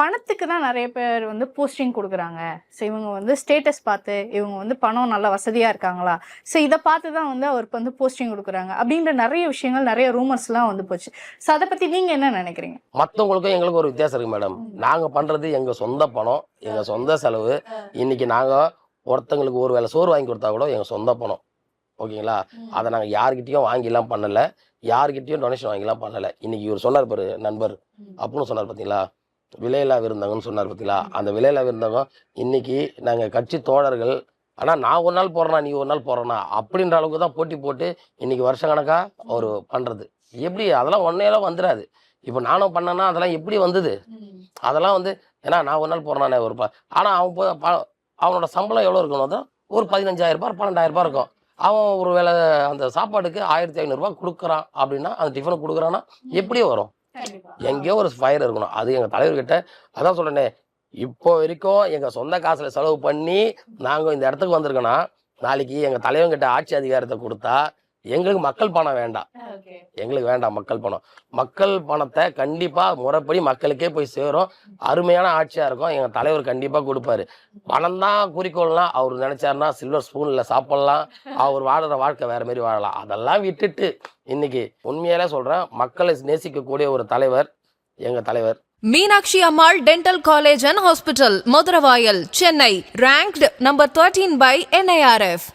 பணத்துக்கு தான் நிறைய பேர் வந்து போஸ்டிங் கொடுக்குறாங்க. ஸோ இவங்க வந்து ஸ்டேட்டஸ் பார்த்து இவங்க வந்து பணம் நல்லா வசதியாக இருக்காங்களா, ஸோ இதை பார்த்து தான் வந்து அவருக்கு வந்து போஸ்டிங் கொடுக்குறாங்க அப்படின்ற நிறைய விஷயங்கள், நிறைய ரூமர்ஸ்லாம் வந்து போச்சு. ஸோ அதை பற்றி நீங்கள் என்ன நினைக்கிறீங்க? மற்றவங்களுக்கும் எங்களுக்கு ஒரு வித்தியாசம் இருக்குது மேடம். நாங்கள் பண்ணுறது எங்கள் சொந்த பணம், எங்கள் சொந்த செலவு. இன்னைக்கு நாங்கள் ஒருத்தங்களுக்கு ஒரு வேளை சோறு வாங்கி கொடுத்தா கூட எங்கள் சொந்த பணம். ஓகேங்களா? அதை நாங்கள் யார்கிட்டயும் வாங்கிலாம் பண்ணலை, யார்கிட்டயும் டொனேஷன் வாங்கிலாம் பண்ணலை. இன்னைக்கு இவர் சொன்னார் பாரு நண்பர் அப்படின்னு சொன்னார் பார்த்தீங்களா, விலையில்லா விருந்தகம்னு சொன்னார் பார்த்தீங்களா, அந்த விலையில்லா விருந்தகம் இன்னைக்கு நாங்கள் கட்சி தோழர்கள், ஆனால் நான் ஒரு நாள் போடுறேன்னா நீ ஒரு நாள் போடுறேன்னா அப்படின்ற அளவுக்கு தான் போட்டி போட்டு இன்னைக்கு வருஷ கணக்காக அவர் பண்ணுறது. எப்படி அதெல்லாம் ஒன்றையெல்லாம் வந்துடாது. இப்போ நானும் பண்ணேன்னா அதெல்லாம் எப்படி வந்தது? அதெல்லாம் வந்து ஏன்னா நான் ஒரு நாள் போடுறேன்னானே ஒரு ஆனால் அவனோட சம்பளம் எவ்வளோ இருக்கணும் தான் ஒரு 15,000 ரூபாய் 12,000 ரூபாய் இருக்கும். அவன் ஒரு வேளை அந்த சாப்பாட்டுக்கு 1,500 ரூபாய் கொடுக்குறான் அப்படின்னா, அந்த டிஃபனுக்கு கொடுக்குறான்னா எப்படி வரும்? எங்கேயோ ஒரு ஃபயர் இருக்கணும். அது எங்கள் தலைவர்கிட்ட அதான் சொல்கிறேனே, இப்போ வரைக்கும் எங்கள் சொந்த காசில் செலவு பண்ணி நாங்கள் இந்த இடத்துக்கு வந்திருக்கோன்னா, நாளைக்கு எங்கள் தலைவன்கிட்ட ஆட்சி அதிகாரத்தை கொடுத்தா எங்களுக்கு மக்கள் பணம் வேண்டாம். எங்களுக்கு வேண்டாம் மக்கள் பணம். மக்கள் பணத்தை கண்டிப்பாக முறைப்படி மக்களுக்கே போய் சேரும். அருமையான ஆட்சியாக இருக்கும். எங்கள் தலைவர் கண்டிப்பாக கொடுப்பாரு. பணம் தான் குறிக்கோள்னா அவர் நினைச்சாருன்னா சில்வர் ஸ்பூனில் சாப்பிடலாம், அவர் வாடுற வாழ்க்கை வேற மாதிரி வாழலாம். அதெல்லாம் விட்டுட்டு இன்னைக்கு உண்மையாலே சொல்கிறேன், மக்களை நேசிக்கக்கூடிய ஒரு தலைவர் எங்கள் தலைவர். Meenakshi Ammal Dental College and Hospital, Maduravayal, Chennai, ranked number 13 by NIRF.